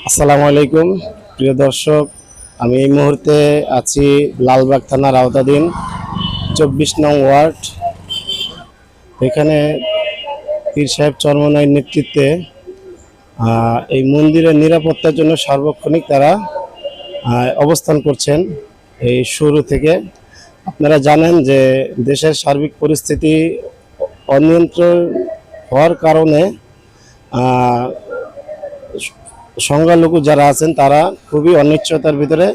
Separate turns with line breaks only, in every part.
আসসালামু আলাইকুম প্রিয় দর্শক, আমি এই মুহূর্তে আছি লালবাগ থানার আওতাধীন 24 নং ওয়ার্ড। এখানে পীর সাহেব চরমনাইয়ের নেতৃত্বে এই মন্দিরের নিরাপত্তার জন্য সার্বক্ষণিক তারা অবস্থান করছেন। এই শুরু থেকে আপনারা জানেন যে দেশের সার্বিক পরিস্থিতি অনিয়ন্ত্রণ হওয়ার কারণে সংখ্যালঘু যারা আছেন তারা খুবই অনিশ্চয়তার ভিতরে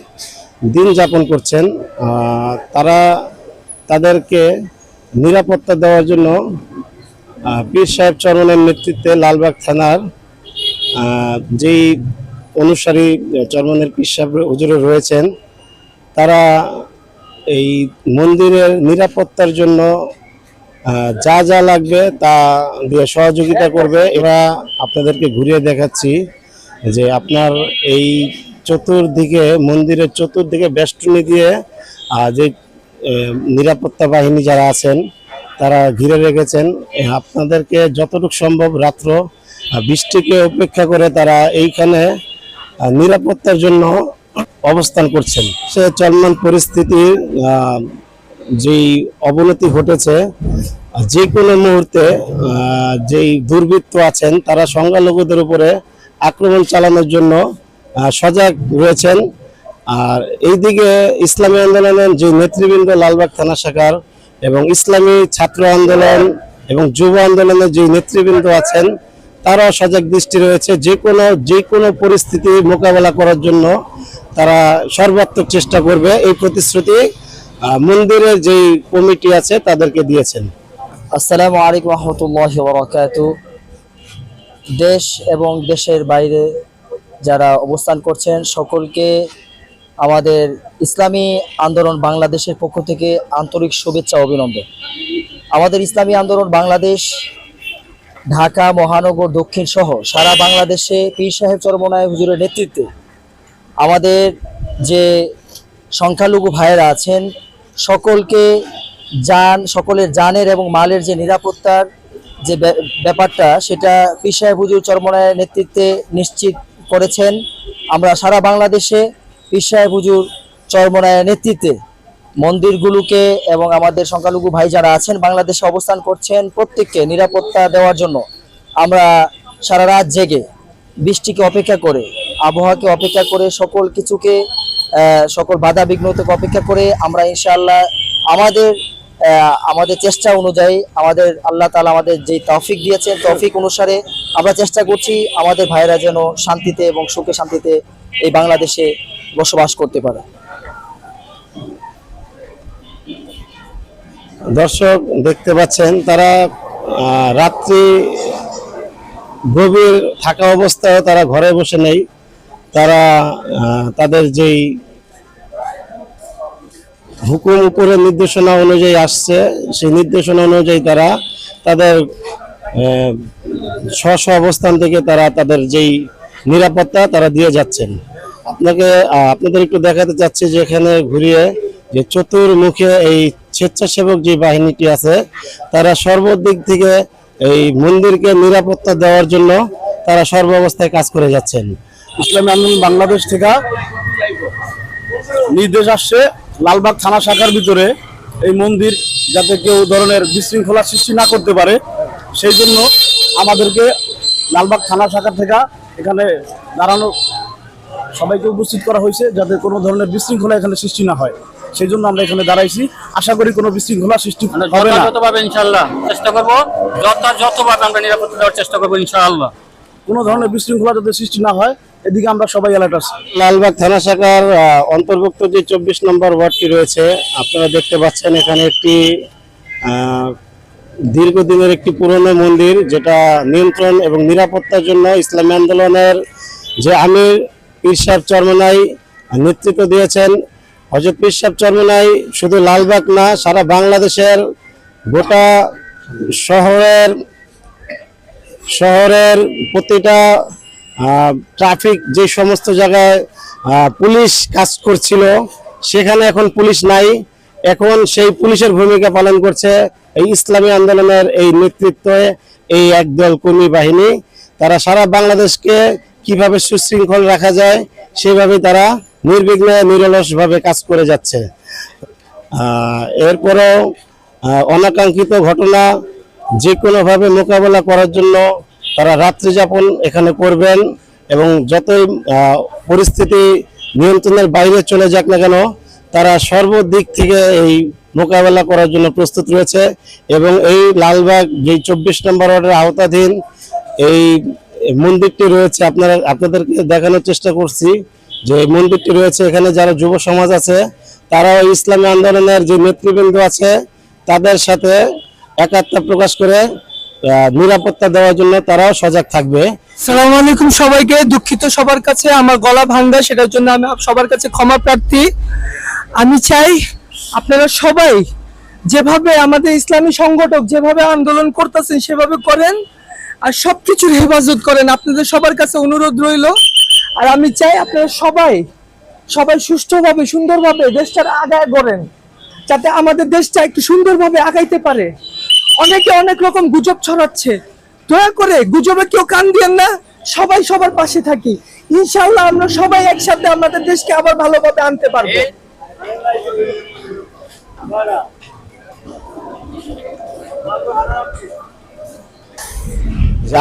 দিন যাপন করছেন। তাদেরকে নিরাপত্তা দেওয়ার জন্য পীর সাহেব চরমনাইয়ের নেতৃত্বে লালবাগ থানার যেই অনুসারী চরমনাইয়ের পীর সাহেব হুজুরে রয়েছেন, তারা এই মন্দিরের নিরাপত্তার জন্য যা যা লাগবে তা দিয়ে সহযোগিতা করবে। এরা আপনাদেরকে ঘুরিয়ে দেখাচ্ছি যে আপনার এই চতুর্দিকে মন্দিরের চতুর্দিকে বেষ্টনী দিয়ে যে নিরাপত্তা বাহিনী যারা আছেন তারা ঘিরে রেখেছেন। আপনাদেরকে যতটুকু সম্ভব রাত্র বৃষ্টিকে উপেক্ষা করে তারা এইখানে নিরাপত্তার জন্য অবস্থান করছেন। সে চলমান পরিস্থিতির যেই অবনতি ঘটেছে, যে কোনো মুহূর্তে যেই দুর্বৃত্ত আছেন তারা সংখ্যালঘুদের উপরে আক্রমণ চালানোর জন্য সজাগ রয়েছেন। আর এইদিকে ইসলামী আন্দোলনের যে নেতৃবৃন্দ লালবাগ থানা শাখার এবং ইসলামী ছাত্র আন্দোলন এবং যুব আন্দোলনের যে নেতৃবৃন্দ আছেন তারাও সজাগ দৃষ্টি রয়েছে। যে কোনো পরিস্থিতি মোকাবেলা করার জন্য তারা সর্বাত্মক চেষ্টা করবে, এই প্রতিশ্রুতি মন্দিরের যে কমিটি আছে তাদেরকে দিয়েছেন।
আসসালামু আলাইকুম রহমতুল্লাহি ওয়া বারাকাতুহু। দেশ এবং দেশের বাইরে যারা অবস্থান করছেন সকলকে আমাদের ইসলামী আন্দোলন বাংলাদেশের পক্ষ থেকে আন্তরিক শুভেচ্ছা অভিনন্দন। আমাদের ইসলামী আন্দোলন বাংলাদেশ ঢাকা মহানগর দক্ষিণ সহ সারা বাংলাদেশে পীর সাহেব চরমনাই হুজুরের নেতৃত্বে আমাদের যে সংখ্যালঘু ভাইয়েরা আছেন সকলের জানের এবং মালের যে নিরাপত্তার যে ব্যাপারটা সেটা পীর সাহেব হুজুর চরমনাইয়ের নেতৃত্বে নিশ্চিত করেছেন। আমরা সারা বাংলাদেশে পীর সাহেব হুজুর চরমনাইয়ের নেতৃত্বে মন্দিরগুলোকে এবং আমাদের সংখ্যালঘু ভাই যারা আছেন বাংলাদেশে অবস্থান করছেন প্রত্যেককে নিরাপত্তা দেওয়ার জন্য আমরা সারা রাত জেগে বৃষ্টিকে অপেক্ষা করে, আবহাওয়াকে অপেক্ষা করে, সকল কিছুকে সকল বাধা বিঘ্নতাকে অপেক্ষা করে আমরা ইনশাআল্লাহ আমাদের চেষ্টা অনুযায়ী আমাদের আল্লাহ তাআলা আমাদের যে তৌফিক দিয়েছেন তৌফিক অনুসারে আমরা চেষ্টা করছি আমাদের ভাইরা যেন শান্তিতে এবং সুখে শান্তিতে এই বাংলাদেশে বসবাস করতে পারে।
দর্শক দেখতে পাচ্ছেন তারা রাত্রি গভীর থাকা অবস্থায় তারা ঘরে বসে নেই। তারা তাদের যেই হুকুম উপরে নির্দেশনা অনুযায়ী আসছে সেই নির্দেশনা অনুযায়ী তারা তাদের স্ব অবস্থান থেকে তারা তাদের যেই নিরাপত্তা তারা দিয়ে যাচ্ছেন। আপনাদের একটু দেখাতে চাচ্ছি যে এখানে ঘুরিয়ে যে চতুর্মুখে এই স্বেচ্ছাসেবক যে বাহিনীটি আছে তারা সর্বদিক থেকে এই মন্দিরকে নিরাপত্তা দেওয়ার জন্য তারা সর্বাবস্থায় কাজ করে যাচ্ছেন।
ইসলামী আন্দোলন বাংলাদেশ থেকে নির্দেশ আসছে লালবাগ থানা শাখার ভিতরে এই মন্দির যাতে কেউ ধরনের বিশৃঙ্খলা সৃষ্টি না করতে পারে সেই জন্য আমাদেরকে লালবাগ থানা শাখা থেকে এখানে দাঁড়ানো সবাইকে উপস্থিত করা হয়েছে যাতে কোনো ধরনের বিশৃঙ্খলা এখানে সৃষ্টি না হয়। সেই জন্য আমরা এখানে দাঁড়াইছি। আশা করি কোনো বিশৃঙ্খলা সৃষ্টি হবে না।
যতভাবে ইনশাআল্লাহ চেষ্টা করব, যতভাবে আমরা নিরাপত্তা দেওয়ার চেষ্টা করব ইনশাআল্লাহ।
কোনো ধরনের বিশৃঙ্খলা যাতে সৃষ্টি না হয় এদিকে আমরা সবাই অ্যালার্ট আছি।
লালবাগ থানা শাখার অন্তর্ভুক্ত যে 24 নম্বর ওয়ার্ডটি রয়েছে আপনারা দেখতে পাচ্ছেন এখানে একটি দীর্ঘদিনের একটি পুরনো মন্দির যেটা নিয়ন্ত্রণ এবং নিরাপত্তার জন্য ইসলামী আন্দোলনের যে আমির পীর সাহেব চরমনাই নেতৃত্ব দিয়েছেন। হযরত পীর সাহেব চরমনাই শুধু লালবাগ না সারা বাংলাদেশের গোটা শহরের প্রতিটা ট্রাফিক যে সমস্ত জায়গায় পুলিশ কাজ করছিল সেখানে এখন পুলিশ নাই, এখন সেই পুলিশের ভূমিকা পালন করছে এই ইসলামী আন্দোলনের এই নেতৃত্বে এই একদল কর্মী বাহিনী। তারা সারা বাংলাদেশকে কিভাবে সুশৃঙ্খল রাখা যায় সেভাবে তারা নির্বিঘ্নে নিরলসভাবে কাজ করে যাচ্ছে। এরপরেও অনাকাঙ্ক্ষিত ঘটনা যে কোনোভাবে মোকাবেলা করার জন্য তারা রাত্রি যাপন এখানে করবেন এবং যতই পরিস্থিতি নিয়ন্ত্রণের বাইরে চলে যাক না কেন তারা সর্বদিক থেকে এই মোকাবেলা করার জন্য প্রস্তুত রয়েছে। এবং এই লালবাগ যে 24 নম্বর ওয়ার্ডের আওতাধীন এই মন্দিরটি রয়েছে, আপনাদেরকে দেখানোর চেষ্টা করছি যে এই মন্দিরটি রয়েছে। এখানে যারা যুব সমাজ আছে তারাও ইসলামী আন্দোলনের যে নেতৃবৃন্দ আছে তাদের সাথে একাত্মতা প্রকাশ করে নিরাপত্তা দেওয়ার জন্য তারাও সজাগ থাকবে।
সালাম আলাইকুম সবাইকে। দুঃখিত সবার কাছে, আমার গলা ভাঙ্গা, সেটার জন্য আমি সবার কাছে ক্ষমা প্রার্থী। আমি চাই আপনারা সবাই যেভাবে আমাদের ইসলামী সংগঠক যেভাবে আন্দোলন করতেছেন সেভাবে করেন আর সবকিছুর হেফাজত করেন। আপনাদের সবার কাছে অনুরোধ রইল। আর আমি চাই আপনারা সবাই সুষ্ঠুভাবে সুন্দরভাবে দেশটা আগায় গড়েন, যাতে আমাদের দেশটা একটু সুন্দরভাবে আগাইতে পারে। অনেকে অনেক রকম গুজব ছড়াচ্ছে, দয়া করে গুজবে কেউ কান দিয়েন না। সবাই সবার পাশে থাকি, ইনশাআল্লাহ আমরা সবাই একসাথে আমাদের দেশকে আবার ভালোভাবে আনতে পারবো।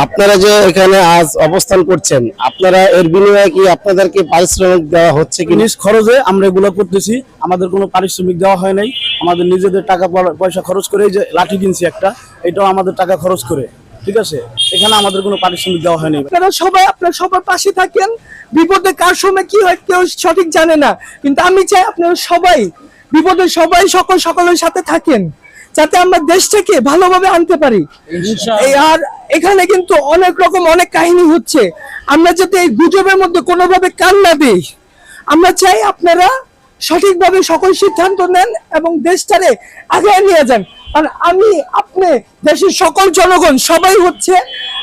আপনারা যে এখানে আজ অবস্থান করছেন, আপনারা এর বিনিময়ে কি আপনাদেরকে পারিশ্রমিক দেওয়া হচ্ছে কি?
নিজ খরচে আমরা এগুলো করতেছি, আমাদের কোনো পারিশ্রমিক দেওয়া হয় নাই। আমাদের নিজেদের টাকা পয়সা খরচ করে এই যে লাঠি কিনছি একটা, এটাও আমাদের টাকা খরচ করে, ঠিক আছে। এখানে আমাদের কোনো পারিশ্রমিক দেওয়া হয়নি।
আপনারা সবার পাশে থাকেন। বিপদে কার সময় কি হয় কেউ সঠিক জানে না, কিন্তু আমি চাই আপনারা সবাই বিপদে সকলের সাথে থাকেন, যাতে আমরা দেশটাকে ভালোভাবে আনতে পারি। আর এখানে কিন্তু অনেক রকম অনেক কাহিনী হচ্ছে, আমরা যাতে এই গুজবের মধ্যে কোনোভাবে কান না দিই। আমরা চাই আপনারা সঠিকভাবে সকল সিদ্ধান্ত নেন এবং দেশটারে আগে নিয়ে যান। আর আপনি দেশের সকল জনগণ সবাই হচ্ছে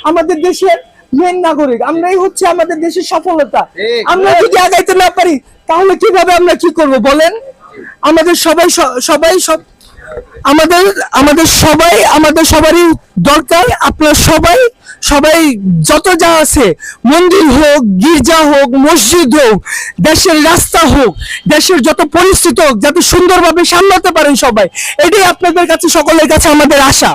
আমাদের দেশের মেন নাগরিক, আমরাই হচ্ছে আমাদের দেশের সফলতা। আমরা যদি আগাইতে না পারি তাহলে কিভাবে আমরা কি করব বলেন? আমাদের সবারই দরকার। আপনারা সবাই যত যা আছে, মন্দির হোক, গির্জা হোক, মসজিদ হোক, দেশের রাস্তা হোক, দেশের যত পরিস্থিতি হোক, যাতে সুন্দরভাবে সামলাতে পারেন সবাই। এটাই আপনাদের কাছে সকলের কাছে আমাদের আশা।